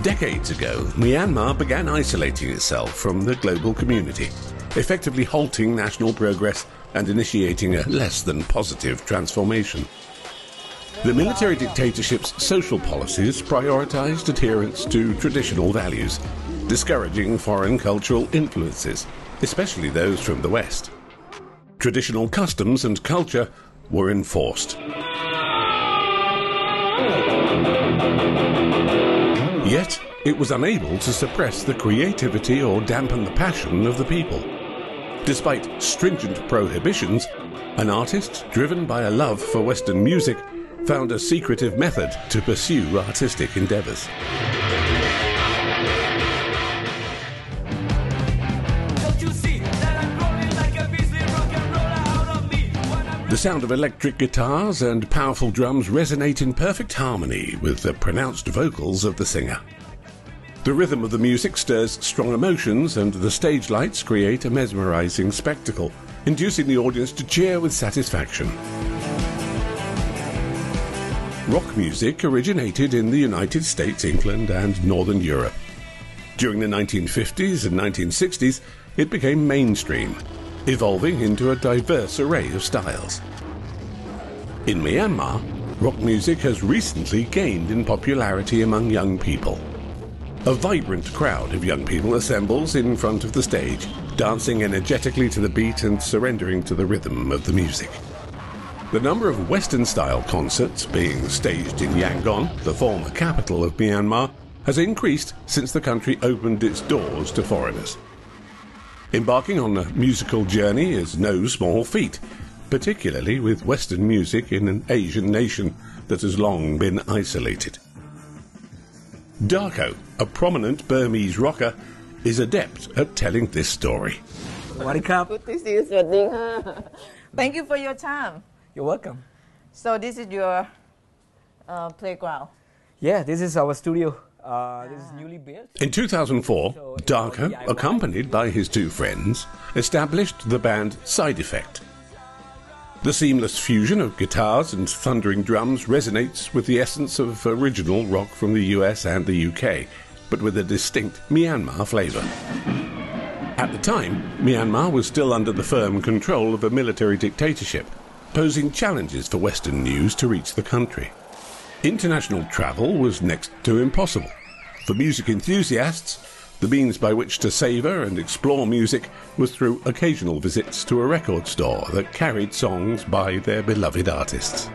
Decades ago, Myanmar began isolating itself from the global community, effectively halting national progress and initiating a less than positive transformation. The military dictatorship's social policies prioritized adherence to traditional values, discouraging foreign cultural influences, especially those from the West. Traditional customs and culture were enforced. Yet, it was unable to suppress the creativity or dampen the passion of the people. Despite stringent prohibitions, an artist driven by a love for Western music found a secretive method to pursue artistic endeavors. The sound of electric guitars and powerful drums resonate in perfect harmony with the pronounced vocals of the singer. The rhythm of the music stirs strong emotions, and the stage lights create a mesmerizing spectacle, inducing the audience to cheer with satisfaction. Rock music originated in the United States, England, and Northern Europe. During the 1950s and 1960s, it became mainstream, evolving into a diverse array of styles. In Myanmar, rock music has recently gained in popularity among young people. A vibrant crowd of young people assembles in front of the stage, dancing energetically to the beat and surrendering to the rhythm of the music. The number of Western-style concerts being staged in Yangon, the former capital of Myanmar, has increased since the country opened its doors to foreigners. Embarking on a musical journey is no small feat, particularly with Western music in an Asian nation that has long been isolated. Darko, a prominent Burmese rocker, is adept at telling this story. Good to see you. Thank you for your time. You're welcome. So this is your playground? Yeah, this is our studio. This is newly built. In 2004, Darko, accompanied by his two friends, established the band Side Effect. The seamless fusion of guitars and thundering drums resonates with the essence of original rock from the US and the UK, but with a distinct Myanmar flavour. At the time, Myanmar was still under the firm control of a military dictatorship, posing challenges for Western news to reach the country. International travel was next to impossible. For music enthusiasts, the means by which to savour and explore music was through occasional visits to a record store that carried songs by their beloved artists.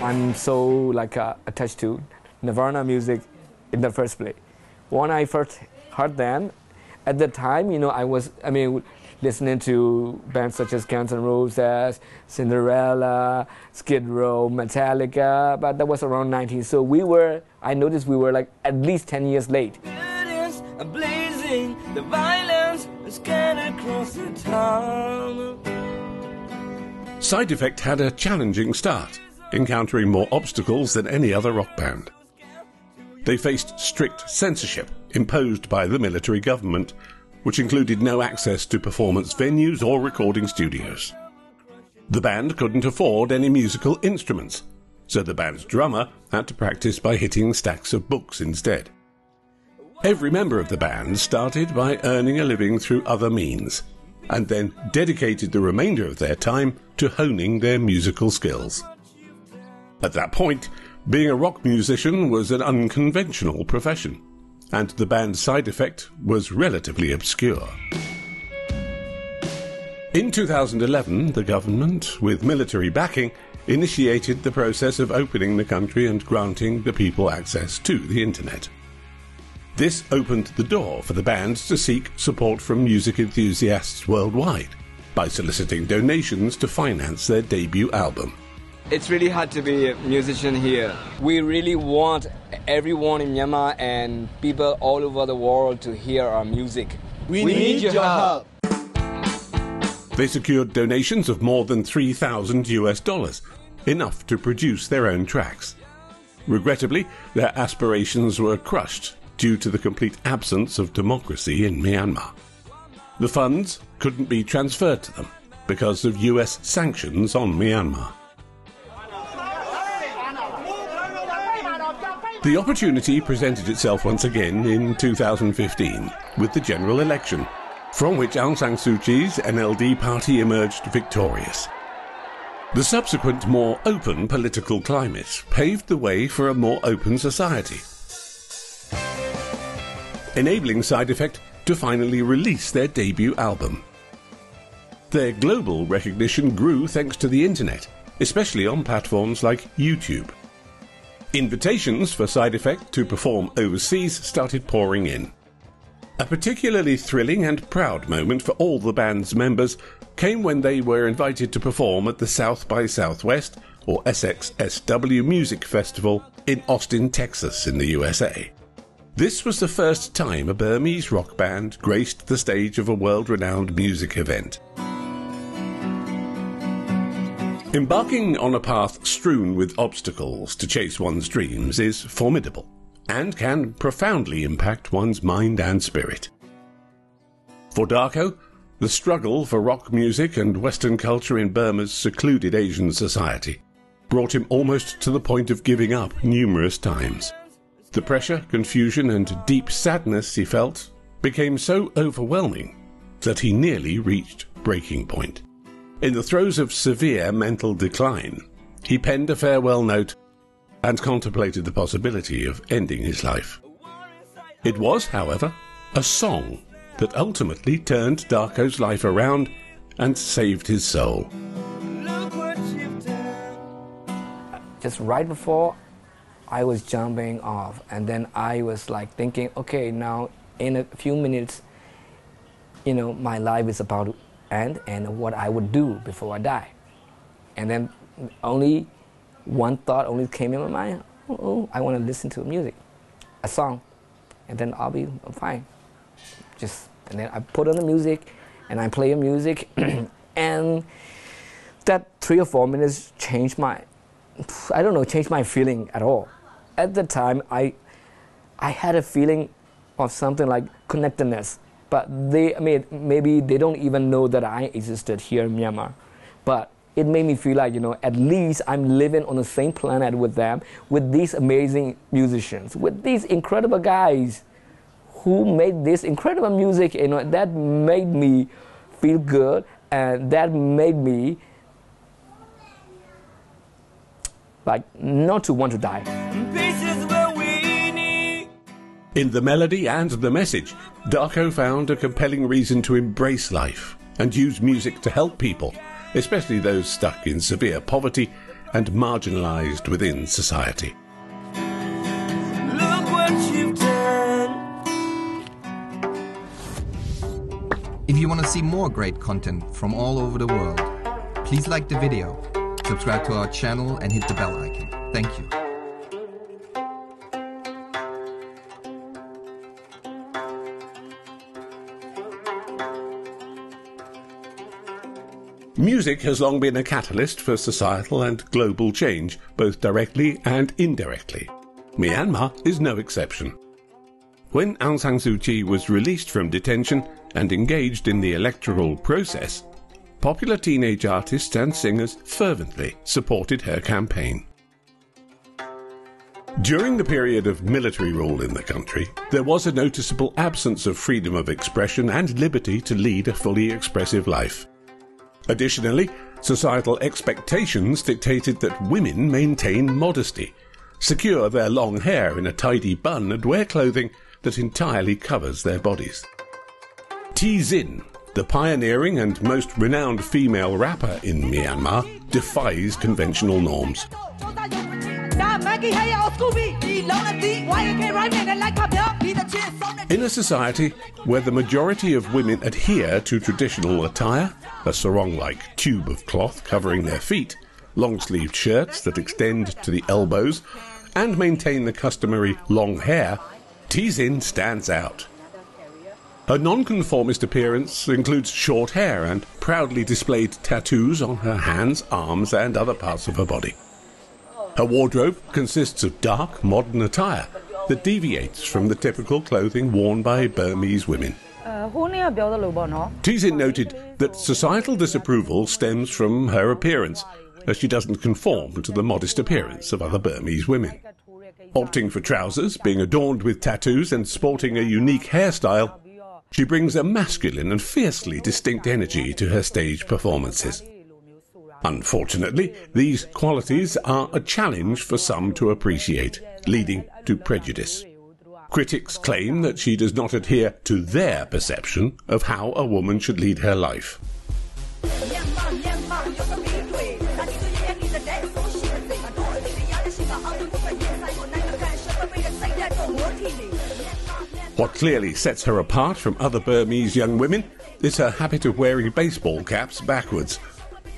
I'm so attached to Nirvana music in the first place. When I first heard them, at the time, I was listening to bands such as Guns N' Roses, Cinderella, Skid Row, Metallica, but that was around 19. So I noticed we were at least 10 years late. Blazing, the violence is scattered across the town. Side Effect had a challenging start, encountering more obstacles than any other rock band. They faced strict censorship imposed by the military government, which included no access to performance venues or recording studios. The band couldn't afford any musical instruments, so the band's drummer had to practice by hitting stacks of books instead. Every member of the band started by earning a living through other means, and then dedicated the remainder of their time to honing their musical skills. At that point, being a rock musician was an unconventional profession, and the band's Side Effect was relatively obscure. In 2011, the government, with military backing, initiated the process of opening the country and granting the people access to the internet. This opened the door for the band to seek support from music enthusiasts worldwide by soliciting donations to finance their debut album. It's really hard to be a musician here. We really want everyone in Myanmar and people all over the world to hear our music. We need your help. They secured donations of more than $3,000, enough to produce their own tracks. Regrettably, their aspirations were crushed due to the complete absence of democracy in Myanmar. The funds couldn't be transferred to them because of US sanctions on Myanmar. The opportunity presented itself once again in 2015 with the general election, from which Aung San Suu Kyi's NLD party emerged victorious. The subsequent more open political climate paved the way for a more open society, enabling Side Effect to finally release their debut album. Their global recognition grew thanks to the internet, especially on platforms like YouTube. Invitations for Side Effect to perform overseas started pouring in. A particularly thrilling and proud moment for all the band's members came when they were invited to perform at the South by Southwest, or SXSW Music Festival in Austin, Texas in the USA. This was the first time a Burmese rock band graced the stage of a world-renowned music event. Embarking on a path strewn with obstacles to chase one's dreams is formidable and can profoundly impact one's mind and spirit. For Darko, the struggle for rock music and Western culture in Burma's secluded Asian society brought him almost to the point of giving up numerous times. The pressure, confusion and deep sadness he felt became so overwhelming that he nearly reached breaking point. In the throes of severe mental decline, he penned a farewell note and contemplated the possibility of ending his life. It was, however, a song that ultimately turned Darko's life around and saved his soul. Just right before I was jumping off, and then I was like thinking, okay, now in a few minutes, my life is about to end, and what I would do before I die. And then only one thought only came in my mind, I want to listen to music, a song, and then I'll be fine. And then I put on the music, and I play the music, and that 3 or 4 minutes changed my feeling at all. At the time, I had a feeling of something like connectedness, but maybe they don't even know that I existed here in Myanmar. But it made me feel like, at least I'm living on the same planet with them, with these amazing musicians, with these incredible guys who made this incredible music. That made me feel good, and that made me like not to want to die. In the melody and the message, Darko found a compelling reason to embrace life and use music to help people, especially those stuck in severe poverty and marginalized within society. Look what you've done. If you want to see more great content from all over the world, please like the video, subscribe to our channel and hit the bell icon. Thank you. Music has long been a catalyst for societal and global change, both directly and indirectly. Myanmar is no exception. When Aung San Suu Kyi was released from detention and engaged in the electoral process, popular teenage artists and singers fervently supported her campaign. During the period of military rule in the country, there was a noticeable absence of freedom of expression and liberty to lead a fully expressive life. Additionally, societal expectations dictated that women maintain modesty, secure their long hair in a tidy bun, and wear clothing that entirely covers their bodies. T-Zin, the pioneering and most renowned female rapper in Myanmar, defies conventional norms. In a society where the majority of women adhere to traditional attire, a sarong-like tube of cloth covering their feet, long-sleeved shirts that extend to the elbows, and maintain the customary long hair, T-Zin stands out. Her nonconformist appearance includes short hair and proudly displayed tattoos on her hands, arms, and other parts of her body. Her wardrobe consists of dark, modern attire that deviates from the typical clothing worn by Burmese women. T-Zin noted that societal disapproval stems from her appearance, as she doesn't conform to the modest appearance of other Burmese women. Opting for trousers, being adorned with tattoos and sporting a unique hairstyle, she brings a masculine and fiercely distinct energy to her stage performances. Unfortunately, these qualities are a challenge for some to appreciate, leading to prejudice. Critics claim that she does not adhere to their perception of how a woman should lead her life. What clearly sets her apart from other Burmese young women is her habit of wearing baseball caps backwards,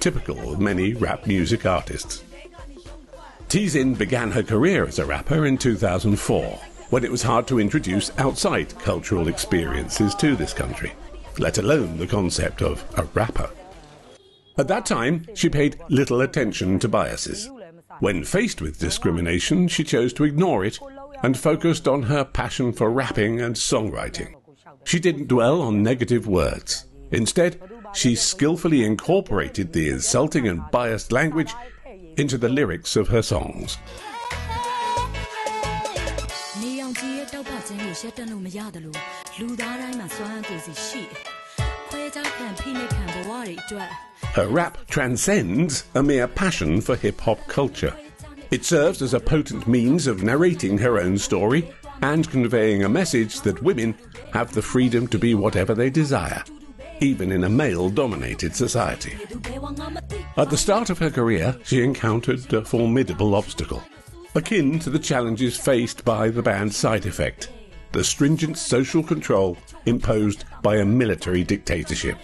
typical of many rap music artists. Tizin began her career as a rapper in 2004, when it was hard to introduce outside cultural experiences to this country, let alone the concept of a rapper. At that time, she paid little attention to biases. When faced with discrimination, she chose to ignore it and focused on her passion for rapping and songwriting. She didn't dwell on negative words. Instead, she skillfully incorporated the insulting and biased language into the lyrics of her songs. Her rap transcends a mere passion for hip-hop culture. It serves as a potent means of narrating her own story and conveying a message that women have the freedom to be whatever they desire, even in a male-dominated society. At the start of her career, she encountered a formidable obstacle, akin to the challenges faced by the band's Side Effect, the stringent social control imposed by a military dictatorship.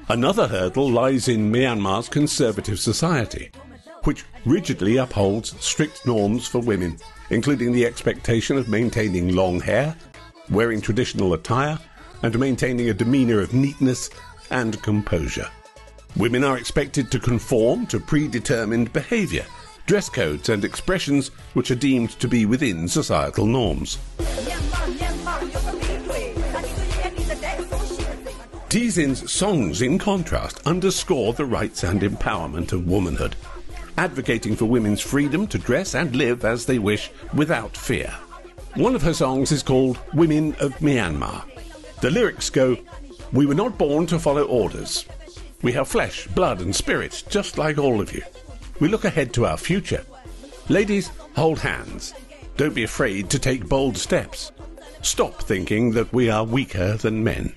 Another hurdle lies in Myanmar's conservative society, which rigidly upholds strict norms for women, including the expectation of maintaining long hair, wearing traditional attire, and maintaining a demeanour of neatness and composure. Women are expected to conform to predetermined behaviour, dress codes and expressions which are deemed to be within societal norms. Tizin's songs, in contrast, underscore the rights and empowerment of womanhood, advocating for women's freedom to dress and live as they wish without fear. One of her songs is called Women of Myanmar. The lyrics go, "We were not born to follow orders. We have flesh, blood and spirit, just like all of you. We look ahead to our future. Ladies, hold hands. Don't be afraid to take bold steps. Stop thinking that we are weaker than men."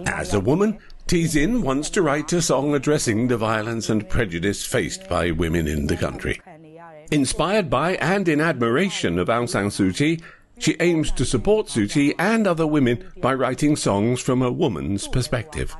As a woman, Tizin wants to write a song addressing the violence and prejudice faced by women in the country. Inspired by and in admiration of Aung San Suu Kyi, she aims to support Suu Kyi and other women by writing songs from a woman's perspective.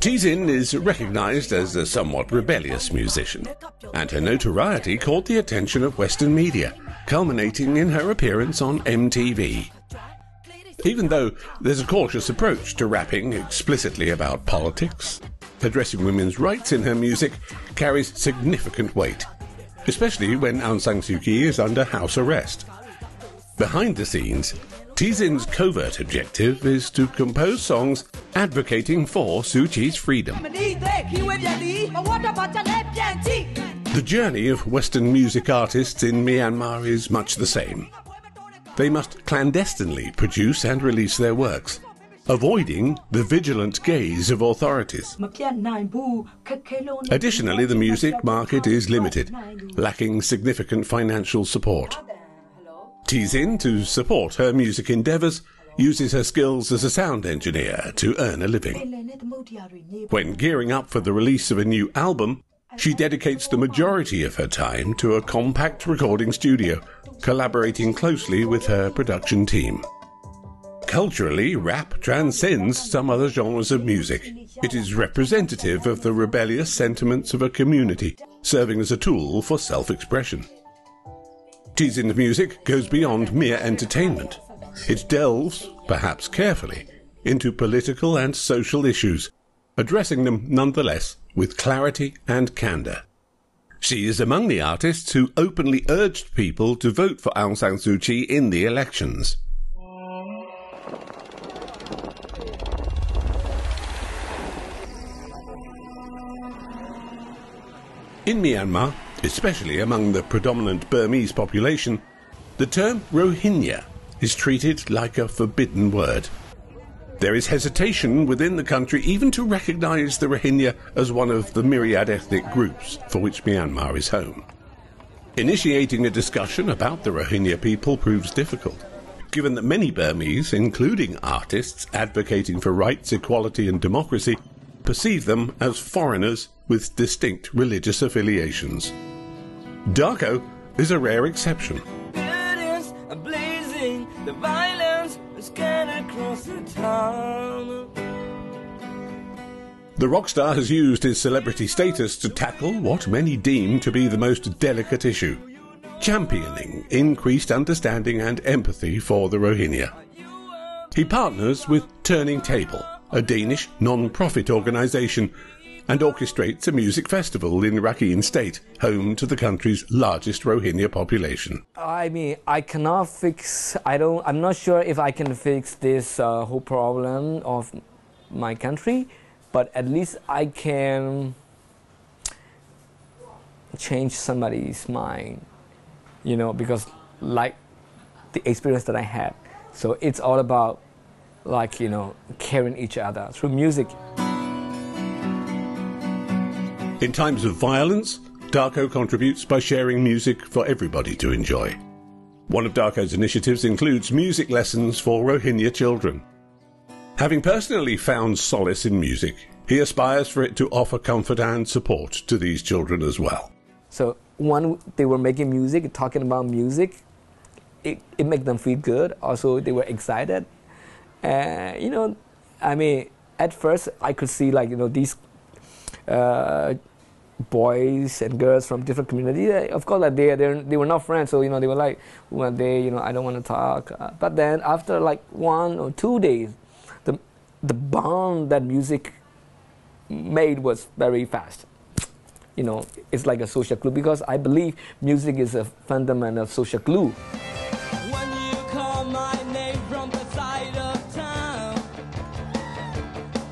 Tizin is recognised as a somewhat rebellious musician, and her notoriety caught the attention of Western media, culminating in her appearance on MTV. Even though there's a cautious approach to rapping explicitly about politics, addressing women's rights in her music carries significant weight, especially when Aung San Suu Kyi is under house arrest. Behind the scenes, Tizin's covert objective is to compose songs advocating for Suu Kyi's freedom. The journey of Western music artists in Myanmar is much the same. They must clandestinely produce and release their works, avoiding the vigilant gaze of authorities. Additionally, the music market is limited, lacking significant financial support. Tizin, to support her music endeavours, uses her skills as a sound engineer to earn a living. When gearing up for the release of a new album, she dedicates the majority of her time to a compact recording studio, collaborating closely with her production team. Culturally, rap transcends some other genres of music. It is representative of the rebellious sentiments of a community, serving as a tool for self-expression. Tizin's music goes beyond mere entertainment. It delves, perhaps carefully, into political and social issues, addressing them nonetheless with clarity and candour. She is among the artists who openly urged people to vote for Aung San Suu Kyi in the elections. In Myanmar, especially among the predominant Burmese population, the term Rohingya is treated like a forbidden word. There is hesitation within the country even to recognise the Rohingya as one of the myriad ethnic groups for which Myanmar is home. Initiating a discussion about the Rohingya people proves difficult, given that many Burmese, including artists advocating for rights, equality and democracy, perceive them as foreigners with distinct religious affiliations. Darko is a rare exception. Buildings are blazing, the violence is scattered across the town. The rock star has used his celebrity status to tackle what many deem to be the most delicate issue, championing increased understanding and empathy for the Rohingya. He partners with Turning Table, a Danish non-profit organisation, and orchestrates a music festival in Rakhine State, home to the country's largest Rohingya population. I mean, I cannot fix, I'm not sure if I can fix this whole problem of my country, but at least I can change somebody's mind, you know, because like the experience that I had. So it's all about, like, you know, caring each other through music. In times of violence, Darko contributes by sharing music for everybody to enjoy. One of Darko's initiatives includes music lessons for Rohingya children. Having personally found solace in music, he aspires for it to offer comfort and support to these children as well. So when they were making music, talking about music, it made them feel good. Also, they were excited. You know, I mean, at first I could see, like, you know, these boys and girls from different communities. Of course, like they were not friends, so, you know, they were like, one day, you know, I don't want to talk. But then after like 1 or 2 days, the bond that music made was very fast. You know, it's like a social glue, because I believe music is a fundamental social glue. When you call my name from the side of town,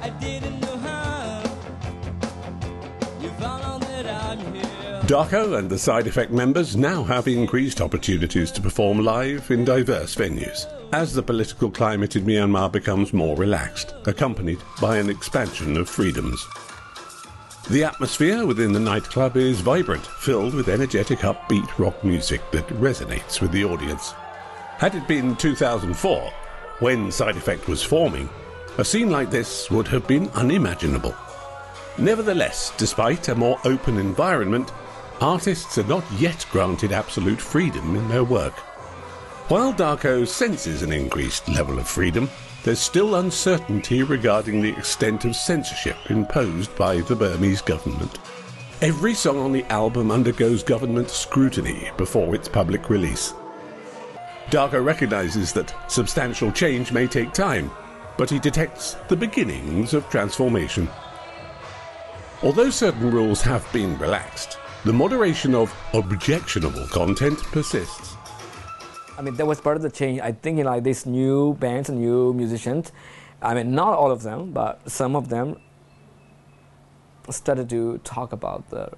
I didn't know how. You found out that I'm here. Darko and the Side Effect members now have increased opportunities to perform live in diverse venues, as the political climate in Myanmar becomes more relaxed, accompanied by an expansion of freedoms. The atmosphere within the nightclub is vibrant, filled with energetic upbeat rock music that resonates with the audience. Had it been 2004, when Side Effect was forming, a scene like this would have been unimaginable. Nevertheless, despite a more open environment, artists are not yet granted absolute freedom in their work. While Darko senses an increased level of freedom, there's still uncertainty regarding the extent of censorship imposed by the Burmese government. Every song on the album undergoes government scrutiny before its public release. Darko recognizes that substantial change may take time, but he detects the beginnings of transformation. Although certain rules have been relaxed, the moderation of objectionable content persists. I mean, that was part of the change. I think, you know, like these new bands and new musicians, I mean, not all of them, but some of them started to talk about the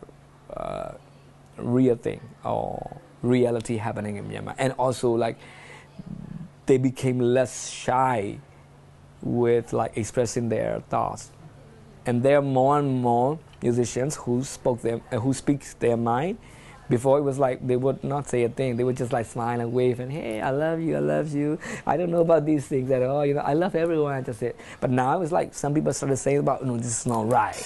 real thing or reality happening in Myanmar. And also, like, they became less shy with, like, expressing their thoughts. And there are more and more musicians who speak their mind. Before it was like they would not say a thing. They would just like smile and wave and, hey, I love you, I love you. I don't know about these things at all. You know, I love everyone. I just said. But now it's like some people started saying about, no, this is not right.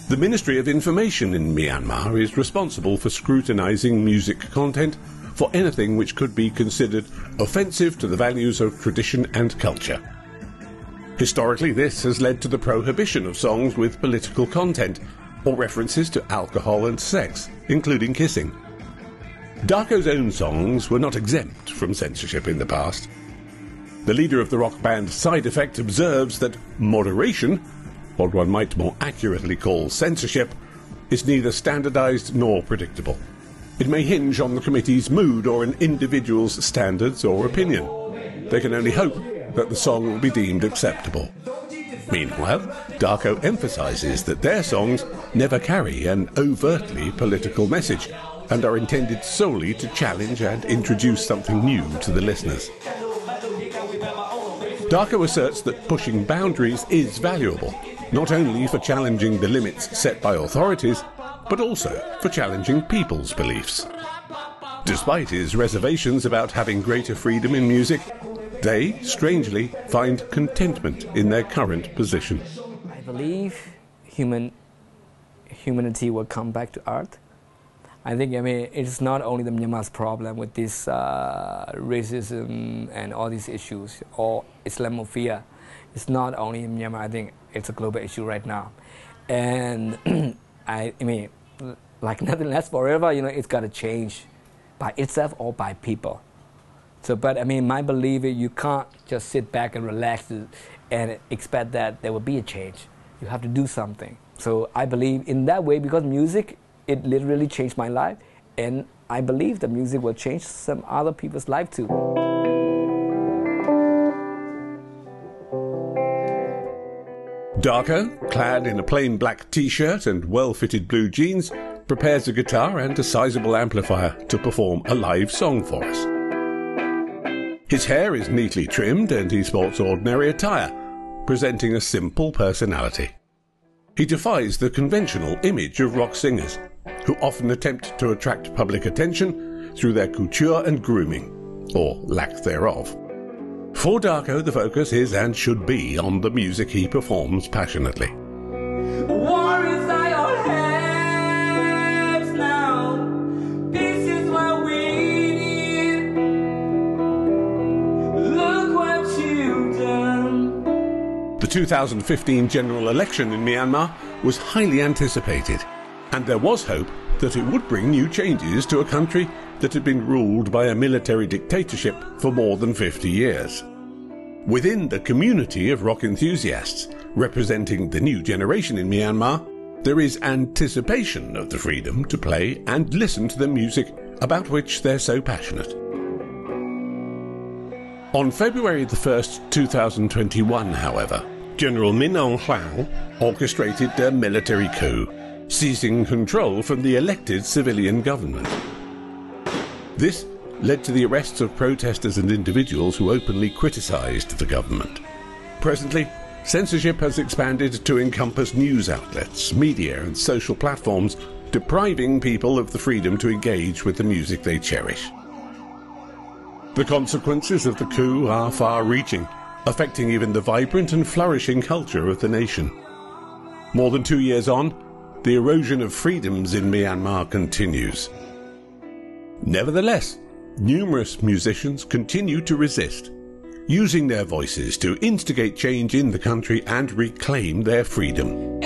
The Ministry of Information in Myanmar is responsible for scrutinizing music content for anything which could be considered offensive to the values of tradition and culture. Historically, this has led to the prohibition of songs with political content, or references to alcohol and sex, including kissing. Darko's own songs were not exempt from censorship in the past. The leader of the rock band Side Effect observes that moderation, what one might more accurately call censorship, is neither standardized nor predictable. It may hinge on the committee's mood or an individual's standards or opinion. They can only hope that the song will be deemed acceptable. Meanwhile, Darko emphasises that their songs never carry an overtly political message and are intended solely to challenge and introduce something new to the listeners. Darko asserts that pushing boundaries is valuable, not only for challenging the limits set by authorities, but also for challenging people's beliefs. Despite his reservations about having greater freedom in music, they, strangely, find contentment in their current position. I believe humanity will come back to art. I think, it's not only the Myanmar's problem with this racism and all these issues, or Islamophobia. It's not only in Myanmar, I think it's a global issue right now. And like nothing lasts forever, it's got to change by itself or by people. So, but my belief is you can't just sit back and relax and expect that there will be a change. You have to do something. So I believe in that way, because music, it literally changed my life, and I believe the music will change some other people's life too. Darko, clad in a plain black t-shirt and well-fitted blue jeans, prepares a guitar and a sizable amplifier to perform a live song for us. His hair is neatly trimmed and he sports ordinary attire, presenting a simple personality. He defies the conventional image of rock singers, who often attempt to attract public attention through their couture and grooming, or lack thereof. For Darko, the focus is and should be on the music he performs passionately. War is at your hands now. Peace is what we need. Look what you've done. The 2015 general election in Myanmar was highly anticipated, and there was hope that it would bring new changes to a country that had been ruled by a military dictatorship for more than 50 years. Within the community of rock enthusiasts representing the new generation in Myanmar, there is anticipation of the freedom to play and listen to the music about which they're so passionate. On February the 1st, 2021, however, General Min Aung Hlaing orchestrated a military coup, seizing control from the elected civilian government. This led to the arrests of protesters and individuals who openly criticised the government. Presently, censorship has expanded to encompass news outlets, media and social platforms, depriving people of the freedom to engage with the music they cherish. The consequences of the coup are far-reaching, affecting even the vibrant and flourishing culture of the nation. More than 2 years on, the erosion of freedoms in Myanmar continues. Nevertheless, numerous musicians continue to resist, using their voices to instigate change in the country and reclaim their freedom.